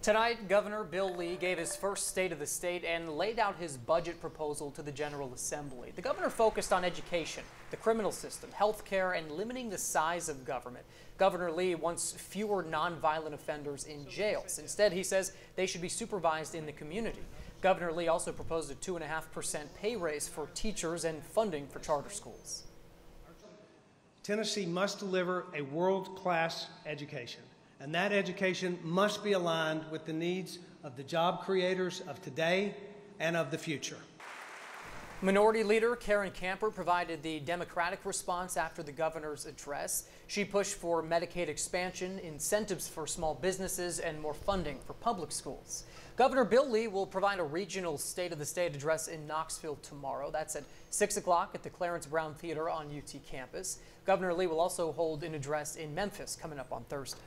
Tonight, Governor Bill Lee gave his first State of the State and laid out his budget proposal to the General Assembly. The governor focused on education, the criminal system, health care, and limiting the size of government. Governor Lee wants fewer nonviolent offenders in jails. Instead, he says they should be supervised in the community. Governor Lee also proposed a 2.5% pay raise for teachers and funding for charter schools. Tennessee must deliver a world-class education, and that education must be aligned with the needs of the job creators of today and of the future. Minority Leader Karen Camper provided the Democratic response after the governor's address. She pushed for Medicaid expansion, incentives for small businesses, and more funding for public schools. Governor Bill Lee will provide a regional State of the State address in Knoxville tomorrow. That's at 6 o'clock at the Clarence Brown Theater on UT campus. Governor Lee will also hold an address in Memphis coming up on Thursday.